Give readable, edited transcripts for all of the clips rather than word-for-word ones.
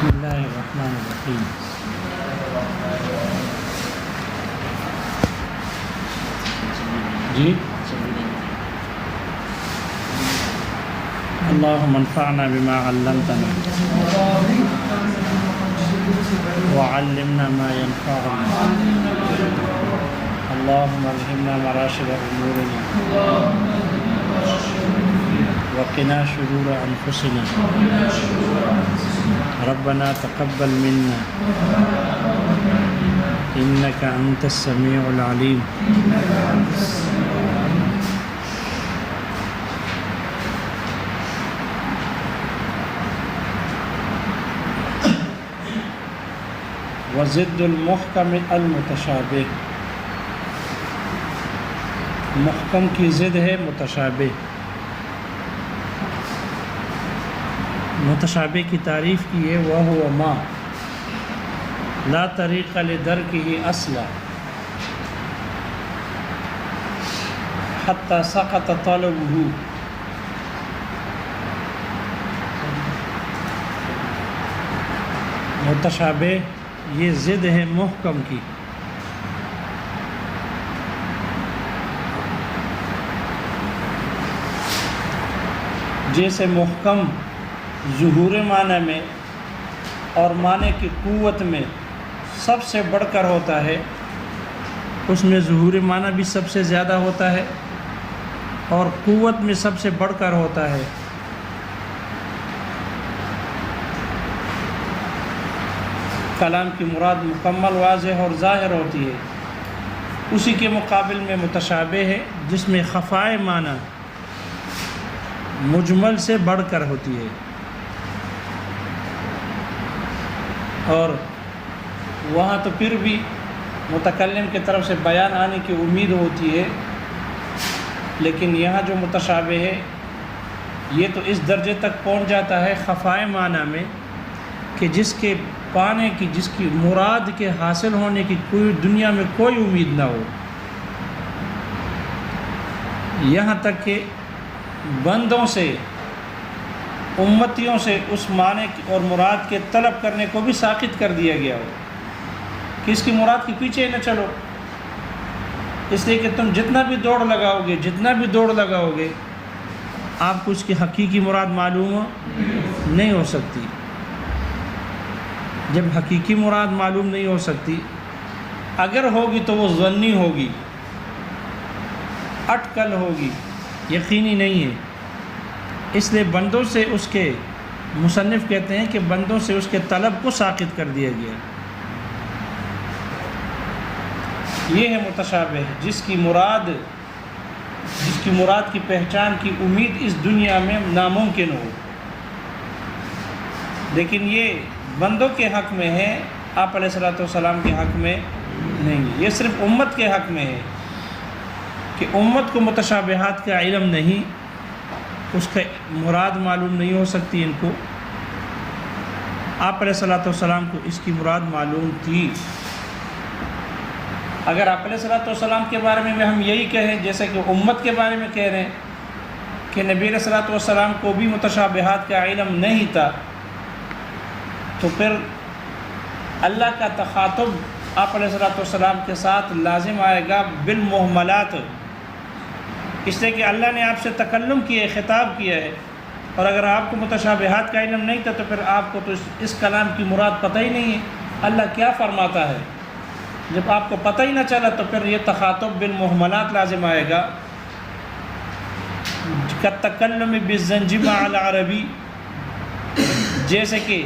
بسم اللہ الرحمن الرحیم۔ جی اللہم انفعنا بما علمتنا وعلمنا ما ينفعنا اللہم الہمنا مراشد امورنا وقنا شرور انفسنا ربنا تقبل منا انك انت السميع العليم۔ وضد المحکم المتشابہ، محکم کی ضد ہے متشابہ۔ متشابہ کی تعریف کی ہے وَهُوَ مَا لا طریق لدرکہ اصلا حتی سقط طلبہ۔ متشابہ یہ ضد ہے محکم کی۔ جیسے محکم ظہور معنی میں اور معنی کی قوت میں سب سے بڑھ کر ہوتا ہے، اس میں ظہور معنی بھی سب سے زیادہ ہوتا ہے اور قوت میں سب سے بڑھ کر ہوتا ہے۔ کلام کی مراد مکمل واضح اور ظاہر ہوتی ہے، اسی کے مقابل میں متشابہ ہے جس میں خفائے معنی مجمل سے بڑھ کر ہوتی ہے اور وہاں تو پھر بھی متکلم کی طرف سے بیان آنے کی امید ہوتی ہے، لیکن یہاں جو متشابہ ہے یہ تو اس درجے تک پہنچ جاتا ہے خفائے معنی میں کہ جس کے پانے کی، جس کی مراد کے حاصل ہونے کی کوئی دنیا میں کوئی امید نہ ہو، یہاں تک کہ بندوں سے، امتیوں سے اس معنی اور مراد کے طلب کرنے کو بھی ساقط کر دیا گیا ہو کہ اس کی مراد کے پیچھے نہ چلو، اس لیے کہ تم جتنا بھی دوڑ لگاؤ گے آپ کو اس کی حقیقی مراد معلوم نہیں ہو سکتی۔ جب حقیقی مراد معلوم نہیں ہو سکتی، اگر ہوگی تو وہ ظنی ہوگی، اٹکل ہوگی، یقینی نہیں ہے۔ اس لیے بندوں سے اس کے مصنف کہتے ہیں کہ بندوں سے اس کے طلب کو ساقط کر دیا گیا۔ یہ ہے متشابہ، جس کی مراد کی پہچان کی امید اس دنیا میں ناممکن ہو، لیکن یہ بندوں کے حق میں ہے، آپ علیہ الصلوۃ والسلام کے حق میں نہیں ہے۔ یہ صرف امت کے حق میں ہے کہ امت کو متشابہات کا علم نہیں، اس کا مراد معلوم نہیں ہو سکتی ان کو۔ آپ علیہ الصلوۃ والسلام کو اس کی مراد معلوم تھی۔ اگر آپ علیہ الصلوۃ والسلام کے بارے میں ہم یہی کہیں جیسے کہ امت کے بارے میں کہہ رہے ہیں کہ نبی علیہ الصلوۃ والسلام کو بھی متشابہات کا علم نہیں تھا، تو پھر اللہ کا تخاطب آپ علیہ الصلوۃ والسلام کے ساتھ لازم آئے گا بالمحملات، اس لیے کہ اللہ نے آپ سے تکلم کیا ہے، خطاب کیا ہے، اور اگر آپ کو متشابہات کا علم نہیں تھا تو پھر آپ کو تو اس کلام کی مراد پتہ ہی نہیں ہے اللہ کیا فرماتا ہے۔ جب آپ کو پتہ ہی نہ چلا تو پھر یہ تخاطب بالمحملات لازم آئے گا، کالتکلم بالزنج مع العربی، جیسے کہ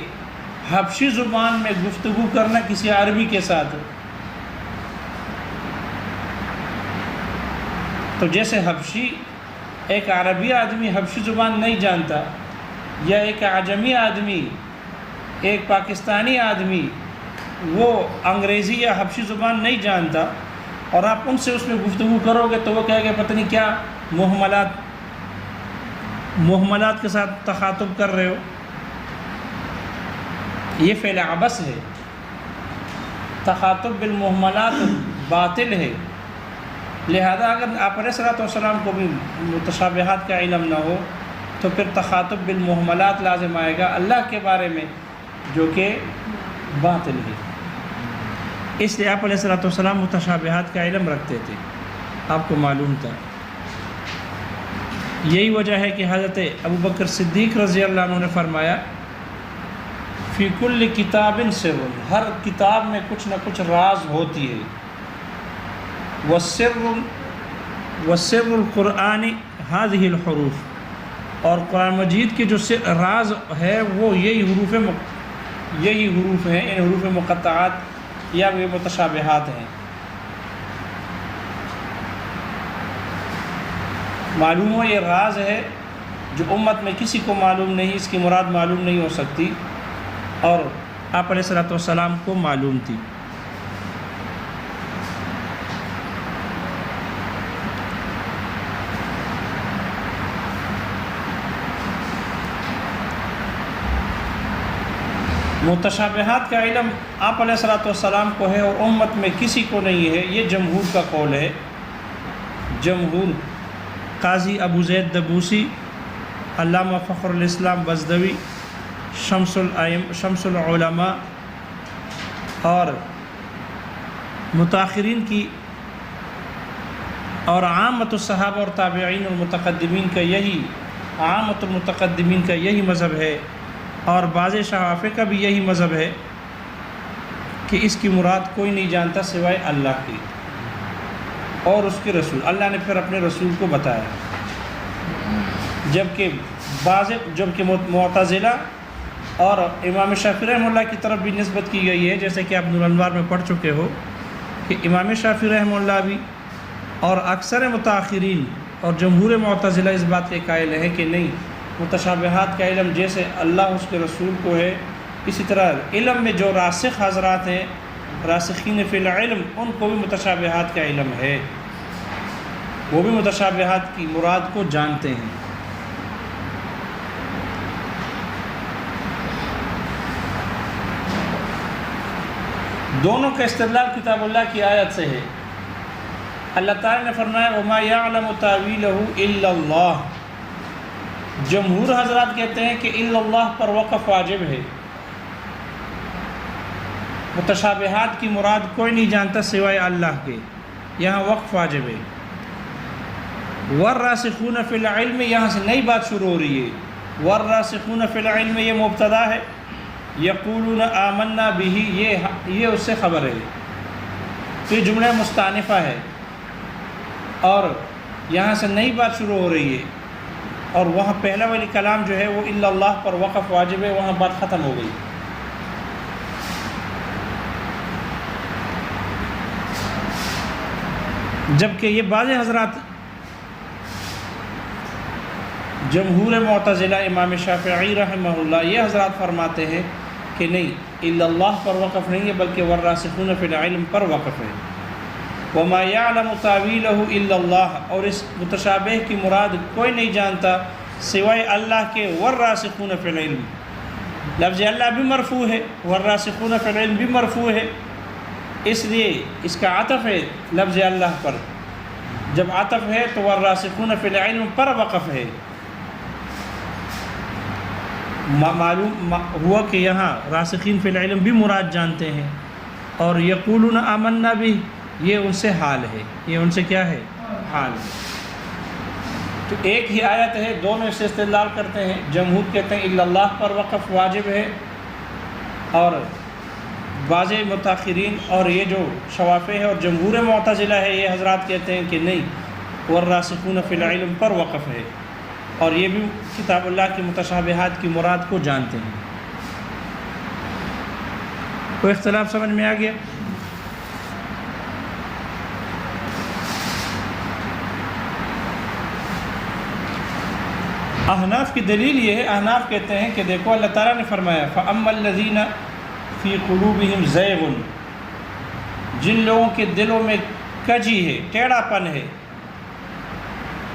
حبشی زبان میں گفتگو کرنا کسی عربی کے ساتھ۔ تو جیسے حبشی، ایک عربی آدمی حبشی زبان نہیں جانتا، یا ایک عجمی آدمی، ایک پاکستانی آدمی وہ انگریزی یا حبشی زبان نہیں جانتا، اور آپ ان سے اس میں گفتگو کرو گے تو وہ کہے گا پتہ نہیں کیا محملات کے ساتھ تخاطب کر رہے ہو، یہ فعل عبث ہے۔ تخاطب بالمحملات باطل ہے، لہذا اگر آپ علیہ الصلوۃ والسلام کو بھی متشابہات کا علم نہ ہو تو پھر تخاطب بالمحملات لازم آئے گا۔ اللہ کے بارے میں جو کہ باطل ہے۔ اس لیے آپ علیہ الصلوۃ والسلام متشابہات کا علم رکھتے تھے، آپ کو معلوم تھا۔ یہی وجہ ہے کہ حضرت ابوبکر صدیق رضی اللہ عنہ نے فرمایا فی کل کتاب سر، ہر کتاب میں کچھ نہ کچھ راز ہوتی ہے، والسر القرآن هذه الحروف، اور قرآن مجید کے جو راز ہے وہ یہی حروف ہیں، ان حروف مقطعات یا وہ متشابہات ہیں۔ معلوم ہو یہ راز ہے جو امت میں کسی کو معلوم نہیں، اس کی مراد معلوم نہیں ہو سکتی، اور آپ علیہ الصلوۃ والسلام کو معلوم تھی۔ متشابہات کا علم آپ علیہ الصلوۃ والسلام کو ہے اور امت میں کسی کو نہیں ہے، یہ جمہور کا قول ہے۔ جمہور قاضی ابو زید دبوسی، علامہ فخر الاسلام بزدوی، شمس العلماء اور متاخرین کی اور عامت الصحابہ اور تابعین المتقدمین کا یہی عامت المتقدمین کا یہی مذہب ہے، اور بعض شفاعہ کا بھی یہی مذہب ہے کہ اس کی مراد کوئی نہیں جانتا سوائے اللہ کی اور اس کے رسول۔ اللہ نے پھر اپنے رسول کو بتایا، جبکہ معتزلہ اور امام شافعی رحمہ اللہ کی طرف بھی نسبت کی گئی ہے، جیسے کہ آپ نور الانوار میں پڑھ چکے ہو کہ امام شافعی رحمہ اللہ بھی اور اکثر متاخرین اور جمہور معتزلہ اس بات کے قائل ہیں کہ نہیں، متشابہات کا علم جیسے اللہ اس کے رسول کو ہے، اسی طرح علم میں جو راسخ حضرات ہیں، راسخین فی العلم، ان کو بھی متشابہات کا علم ہے، وہ بھی متشابہات کی مراد کو جانتے ہیں۔ دونوں کا استدلال کتاب اللہ کی آیت سے ہے۔ اللہ تعالیٰ نے فرمایا وَمَا يَعْلَمُ تَأْوِيلَهُ إِلَّا اللَّهُ۔ جمہور حضرات کہتے ہیں کہ الا اللہ پر وقف واجب ہے، متشابہات کی مراد کوئی نہیں جانتا سوائے اللہ کے، یہاں وقف واجب ہے۔ والراسخون فی العلم، یہاں سے نئی بات شروع ہو رہی ہے۔ والراسخون فی العلم یہ مبتدا ہے، یقولون آمنا بہ یہ اس سے خبر ہے، تو یہ جملہ مستانفہ ہے، اور یہاں سے نئی بات شروع ہو رہی ہے، اور وہاں پہلا والی کلام جو ہے وہ الا اللہ پر وقف واجب ہے، وہاں بات ختم ہو گئی۔ جبکہ یہ بعض حضرات جمہور معتزلہ امام شافعی رحمہ اللہ یہ حضرات فرماتے ہیں کہ نہیں، الا اللہ پر وقف نہیں ہے بلکہ والراسخون فی العلم پر وقف ہے۔ وما يعلم تاویلہ الا اللہ، اور اس متشابہ کی مراد کوئی نہیں جانتا سوائے اللہ کے۔ والراسخون فی العلم، لفظ اللہ بھی مرفوع ہے، والراسخون فی العلم بھی مرفوع ہے، اس لیے اس کا عطف ہے لفظ اللہ پر۔ جب عطف ہے تو والراسخون فی العلم پر وقف ہے۔ معلوم ہوا کہ یہاں راسخین فی العلم بھی مراد جانتے ہیں، اور یقولون آمنا بھی یہ ان سے حال ہے، یہ ان سے کیا ہے؟ حال ہے۔ تو ایک ہی آیت ہے، دونوں سے استدلال کرتے ہیں۔ جمہور کہتے ہیں الا اللہ پر وقف واجب ہے، اور بعض متاخرین اور یہ جو شوافع ہے اور جمہور معتزلہ ہے یہ حضرات کہتے ہیں کہ نہیں، والراسخون فی العلم پر وقف ہے، اور یہ بھی کتاب اللہ کی متشابہات کی مراد کو جانتے ہیں۔ کوئی اختلاف سمجھ میں آ گیا؟ احناف کی دلیل یہ ہے، احناف کہتے ہیں کہ دیکھو اللہ تعالیٰ نے فرمایا فَأَمَّا الَّذِينَ فِي قُلُوبِهِمْ زَيْغٌ، جن لوگوں کے دلوں میں کجی ہے، ٹیڑھا پن ہے،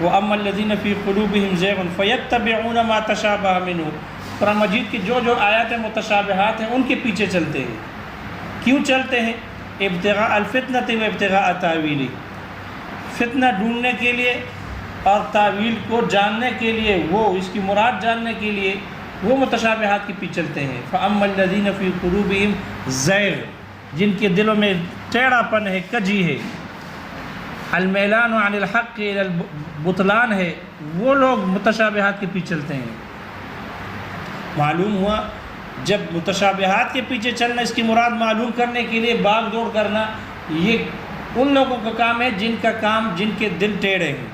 وَأَمَّا الَّذِينَ فِي قُلُوبِهِمْ زَيْغٌ فَيَتَّبِعُونَ مَا تَشَابَهَ مِنْهُ، قرآن مجید کی جو آیات متشابہات ہیں ان کے پیچھے چلتے ہیں۔ کیوں چلتے ہیں؟ ابتغاء الفتنة وابتغاء تاویلہ، فتنہ ڈھونڈنے کے لیے اور تعویل کو جاننے کے لیے، وہ اس کی مراد جاننے کے لیے وہ متشابہات کے پیچھے چلتے ہیں۔ فَأَمَّا الَّذِينَ فِي قُلُوبِهِمْ زَيْغٌ، جن کے دلوں میں ٹیڑھا پن ہے، کجی ہے، المیلان عن الحق الى البطلان ہے، وہ لوگ متشابہات کے پیچھے چلتے ہیں۔ معلوم ہوا جب متشابہات کے پیچھے چلنا، اس کی مراد معلوم کرنے کے لیے باغ دوڑ کرنا، یہ ان لوگوں کا کام ہے جن کے دل ٹیڑھے ہیں۔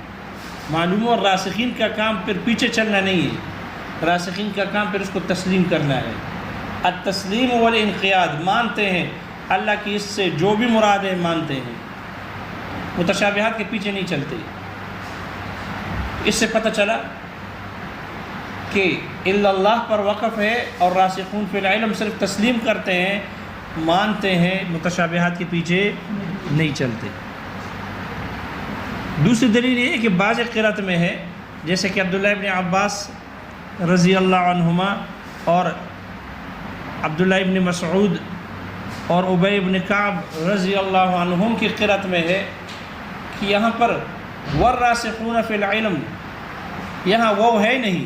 معلوم ہوا راسخین کا کام پھر پیچھے چلنا نہیں ہے، راسخین کا کام پھر اس کو تسلیم کرنا ہے۔ التسلیم والانقیاد، مانتے ہیں اللہ کی اس سے جو بھی مراد ہے مانتے ہیں، متشابہات کے پیچھے نہیں چلتے۔ اس سے پتہ چلا کہ الا اللہ پر وقف ہے، اور راسخون فی العلم صرف تسلیم کرتے ہیں، مانتے ہیں، متشابہات کے پیچھے نہیں چلتے۔ دوسری دلیل یہ ہے کہ بعض قرأت میں ہے، جیسے کہ عبداللہ ابن عباس رضی اللہ عنہما اور عبداللہ ابن مسعود اور ابی ابن کعب رضی اللہ عنہم کی قرأت میں ہے کہ یہاں پر والراسخون فی العلم، یہاں وہ ہے نہیں،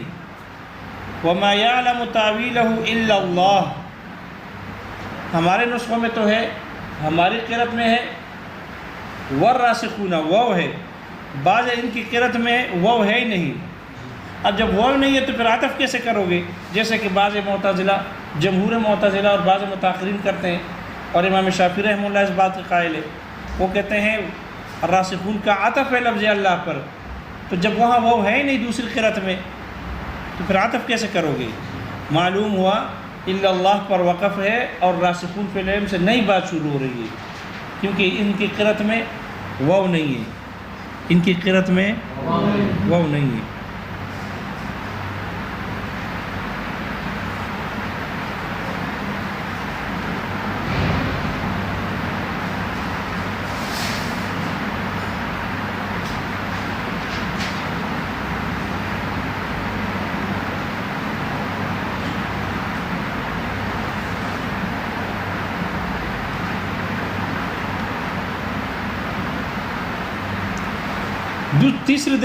وما یعلم تاویلہ الا اللہ۔ ہمارے نسخوں میں تو ہے، ہماری قرأت میں ہے والراسخون، وہ ہے، بعض ان کی قرأت میں وہ ہے ہی نہیں۔ اب جب وہ نہیں ہے تو پھر عطف کیسے کرو گے؟ جیسے کہ بعض معتزلہ، جمہور معتزلہ اور بعض متاخرین کرتے ہیں، اور امام شافعی رحمہ اللہ اس بات کے قائل ہے، وہ کہتے ہیں الراسخون کا عطف ہے لفظ اللہ پر، تو جب وہاں وہ ہے ہی نہیں دوسری قرأت میں تو پھر عطف کیسے کرو گے؟ معلوم ہوا الا اللہ پر وقف ہے، اور راسخون فی العلم سے نئی بات شروع ہو رہی ہے، کیونکہ ان کی قرأت میں واو نہیں ہے، ان کی قرأت میں واو نہیں ہے۔ تیسری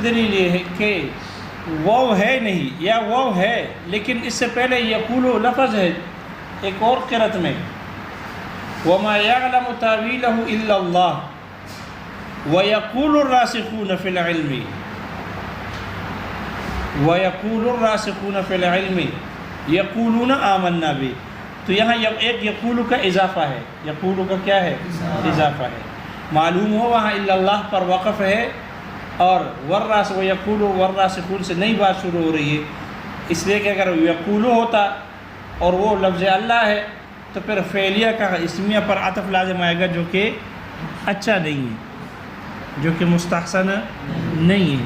دلیل یہ ہے کہ واو ہے نہیں، یا واو ہے لیکن اس سے پہلے یقول لفظ ہے ایک اور قرأت میں، وما یعلم تاویلہ الا اللہ ویقول الراسخون فی العلم، ویقول الراسخون فی العلم یقولون آمنا بہ، تو یہاں ایک یقول کا اضافہ ہے، یقول کا کیا ہے؟ اضافہ ہے۔ معلوم ہو وہاں الا اللہ پر وقف ہے، اور ویقول والراسخون سے نئی بات شروع ہو رہی ہے، اس لیے کہ اگر یقول ہوتا اور وہ لفظ اللہ ہے تو پھر فعلیہ کا اسمیہ پر عطف لازم آئے گا، جو کہ اچھا نہیں ہے، جو کہ مستحسن نہیں ہے۔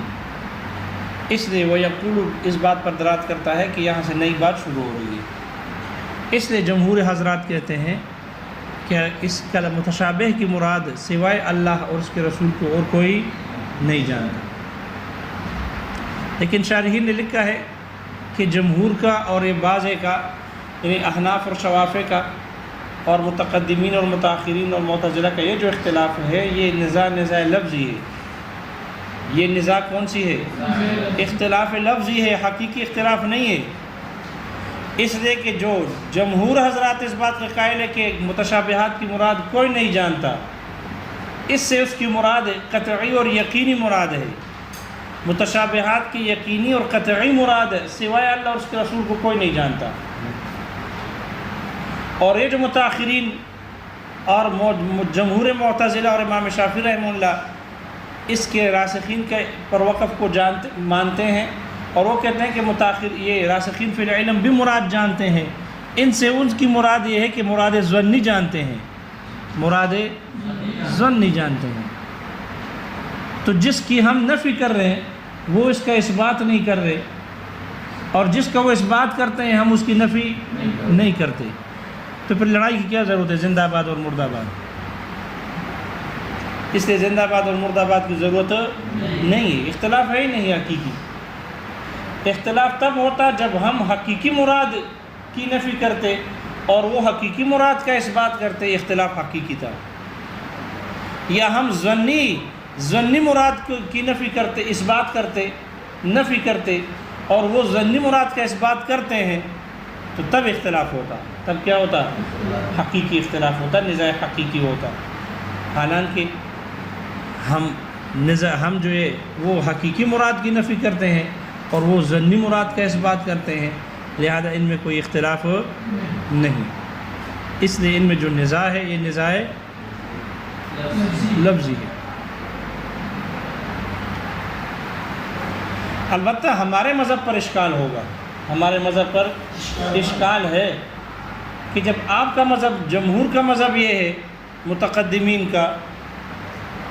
اس لیے وہ یقول اس بات پر دلالت کرتا ہے کہ یہاں سے نئی بات شروع ہو رہی ہے۔ اس لیے جمہور حضرات کہتے ہیں کہ اس کا متشابہ کی مراد سوائے اللہ اور اس کے رسول کو اور کوئی نہیں جانتا، لیکن شارحین نے لکھا ہے کہ جمہور کا اور یہ بعض کا، یعنی احناف اور شوافع کا اور متقدمین اور متاخرین اور معتزلہ کا یہ جو اختلاف ہے، یہ نزاع لفظی ہے۔ یہ نزاع کون سی ہے؟ اختلاف لفظی ہے، حقیقی اختلاف نہیں ہے۔ اس لیے کہ جو جمہور حضرات اس بات کا قائل ہے کہ متشابہات کی مراد کوئی نہیں جانتا، اس سے اس کی مراد قطعی اور یقینی مراد ہے۔ متشابہات کی یقینی اور قطعی مراد ہے، سوائے اللہ اور اس کے رسول کو کوئی نہیں جانتا۔ اور یہ جو متاخرین اور جمہور معتزلہ اور امام شافعی رحمہ اللہ اس کے راسخین کے پر وقف کو مانتے ہیں، اور وہ کہتے ہیں کہ یہ راسخین فی العلم بھی مراد جانتے ہیں، ان سے ان کی مراد یہ ہے کہ مراد ظنی جانتے ہیں، مراد ظنی جانتے ہیں۔ تو جس کی ہم نفی کر رہے ہیں وہ اس کا اس بات نہیں کر رہے، اور جس کا وہ اس بات کرتے ہیں ہم اس کی نفی نہیں کرتے، تو پھر لڑائی کی کیا ضرورت ہے؟ زندہ باد اور مردہ باد۔ اس لیے زندہ باد اور مردہ باد کی ضرورت نہیں ہے، اختلاف ہے ہی نہیں حقیقی۔ اختلاف تب ہوتا جب ہم حقیقی مراد کی نفی کرتے اور وہ حقیقی مراد کا اس بات کرتے، اختلاف حقیقی تھا۔ یا ہم ظنی مراد کی نفی کرتے، اس بات کرتے، نفی کرتے، اور وہ ظنی مراد کا اس بات کرتے ہیں تو تب اختلاف ہوتا. تب کیا ہوتا؟ حقیقی اختلاف ہوتا، نزاع حقیقی ہوتا. حالانکہ ہم جو ہے وہ حقیقی مراد کی نفی کرتے ہیں اور وہ ظنی مراد کا اس بات کرتے ہیں، لہذا ان میں کوئی اختلاف نہیں. اس لیے ان میں جو نزاع ہے یہ نزاع لفظی ہے. البتہ ہمارے مذہب پر اشکال ہوگا. ہمارے مذہب پر اشکال ہے کہ جب آپ کا مذہب، جمہور کا مذہب یہ ہے متقدمین کا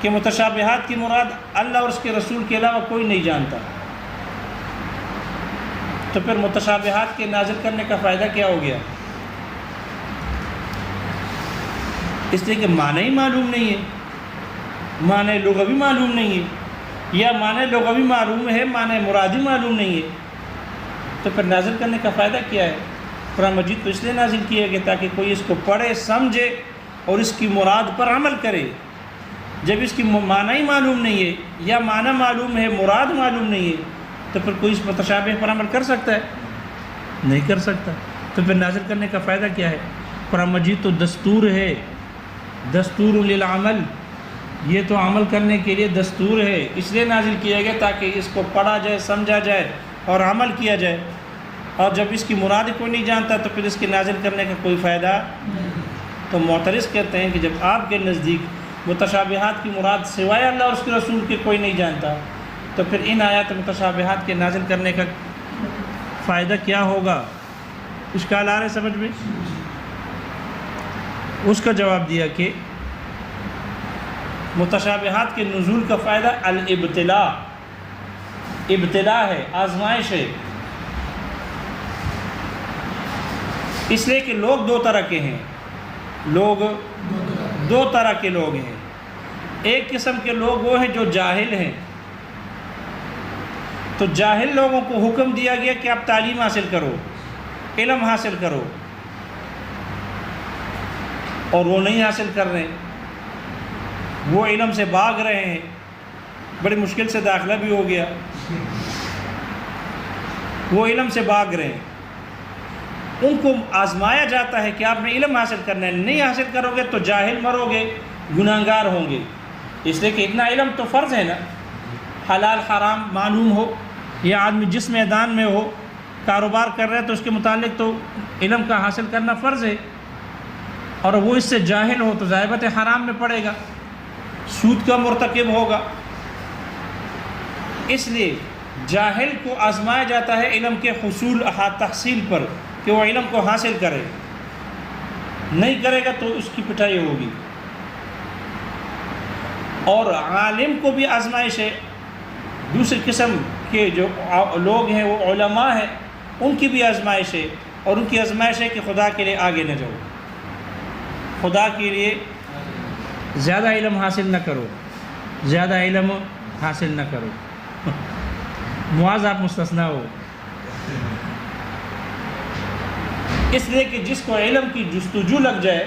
کہ متشابہات کی مراد اللہ اور اس کے رسول کے علاوہ کوئی نہیں جانتا، تو پھر متشابہات کے نازل کرنے کا فائدہ کیا ہو گیا؟ اس لیے کہ معنی ہی معلوم نہیں ہے، معنی لغوی معلوم نہیں ہے، یا معنی لغوی معلوم ہے معنی مرادی معلوم نہیں ہے، تو پھر نازل کرنے کا فائدہ کیا ہے؟ قرآن مجید تو اس لیے نازل کیا گیا تاکہ کوئی اس کو پڑھے، سمجھے اور اس کی مراد پر عمل کرے. جب اس کی معنی ہی معلوم نہیں ہے یا معنی معلوم ہے مراد معلوم نہیں ہے تو پھر کوئی اس متشابہ پر عمل کر سکتا ہے؟ نہیں کر سکتا. تو پھر نازل کرنے کا فائدہ کیا ہے؟ قرآن مجید تو دستور ہے، دستور للعمل، یہ تو عمل کرنے کے لیے دستور ہے، اس لیے نازل کیا گیا تاکہ اس کو پڑھا جائے، سمجھا جائے اور عمل کیا جائے. اور جب اس کی مراد کوئی نہیں جانتا تو پھر اس کے نازل کرنے کا کوئی فائدہ. تو معترض کہتے ہیں کہ جب آپ کے نزدیک متشابہات کی مراد سوائے اللہ اور اس کے رسول کے کوئی نہیں جانتا تو پھر ان آیات متشابہات کے نازل کرنے کا فائدہ کیا ہوگا؟ اشکال آ رہے سمجھ میں؟ اس کا جواب دیا کہ متشابہات کے نزول کا فائدہ الابتلاء، ابتلاء ہے، آزمائش ہے. اس لیے کہ لوگ دو طرح کے ہیں، لوگ دو طرح کے لوگ ہیں. ایک قسم کے لوگ وہ ہیں جو جاہل ہیں، تو جاہل لوگوں کو حکم دیا گیا کہ آپ تعلیم حاصل کرو، علم حاصل کرو، اور وہ نہیں حاصل کر رہے، وہ علم سے بھاگ رہے ہیں، بڑی مشکل سے داخلہ بھی ہو گیا، وہ علم سے بھاگ رہے ہیں. ان کو آزمایا جاتا ہے کہ آپ نے علم حاصل کرنا ہے، نہیں حاصل کرو گے تو جاہل مرو گے، گناہگار ہوں گے. اس لیے کہ اتنا علم تو فرض ہے نا، حلال حرام معلوم ہو، یا آدمی جس میدان میں ہو کاروبار کر رہے ہیں تو اس کے متعلق تو علم کا حاصل کرنا فرض ہے، اور وہ اس سے جاہل ہو تو ضائبت حرام میں پڑے گا، سود کا مرتکب ہوگا. اس لیے جاہل کو آزمایا جاتا ہے علم کے حصول تحصیل پر کہ وہ علم کو حاصل کرے، نہیں کرے گا تو اس کی پٹائی ہوگی. اور عالم کو بھی آزمائش ہے. دوسری قسم کے جو لوگ ہیں وہ علماء ہیں، ان کی بھی آزمائش ہے، اور ان کی آزمائش ہے کہ خدا کے لیے آگے نہ جاؤ، خدا کے لیے زیادہ علم حاصل نہ کرو، زیادہ علم حاصل نہ کرو. معاذ آپ مستثنیٰ ہو. اس لیے کہ جس کو علم کی جستجو لگ جائے،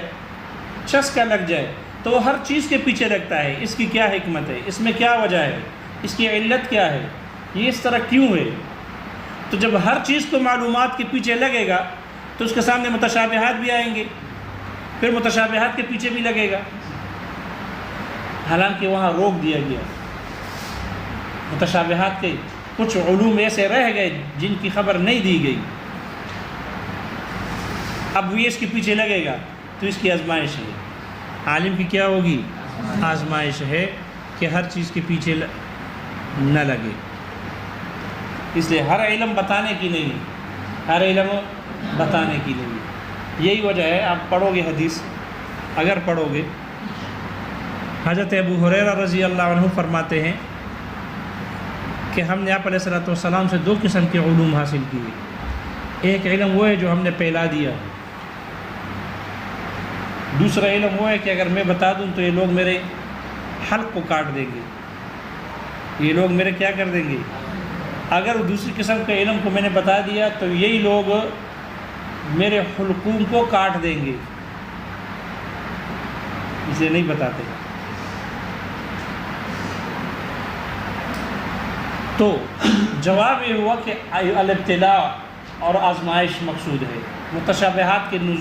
چسکا لگ جائے، تو وہ ہر چیز کے پیچھے لگتا ہے. اس کی کیا حکمت ہے، اس میں کیا وجہ ہے، اس کی علت کیا ہے، یہ اس طرح کیوں ہے. تو جب ہر چیز کو معلومات کے پیچھے لگے گا تو اس کے سامنے متشابہات بھی آئیں گے، پھر متشابہات کے پیچھے بھی لگے گا. حالانکہ وہاں روک دیا گیا. متشابہات کے کچھ علوم ایسے رہ گئے جن کی خبر نہیں دی گئی، اب وہ اس کے پیچھے لگے گا تو اس کی آزمائش ہے. عالم کی کیا ہوگی؟ آزمائش ہے کہ ہر چیز کے پیچھے نہ لگے. اس لیے ہر علم بتانے کی نہیں، ہر علم بتانے کی نہیں. یہی وجہ ہے، آپ پڑھو گے حدیث، اگر پڑھو گے، حضرت ابو ہریرہ رضی اللہ عنہ فرماتے ہیں کہ ہم نے آپ علیہ الصلوۃ والسلام سے دو قسم کے علوم حاصل کیے. ایک علم وہ ہے جو ہم نے پھیلا دیا، دوسرا علم وہ ہے کہ اگر میں بتا دوں تو یہ لوگ میرے حلق کو کاٹ دیں گے، یہ لوگ میرے کیا کر دیں گے. اگر دوسری قسم کے علم کو میں نے بتا دیا تو یہی لوگ میرے حلقوم کو کاٹ دیں گے، اسے نہیں بتاتے. تو جواب یہ ہوا کہ الابتلاء اور آزمائش مقصود ہے، متشابہات کے نزول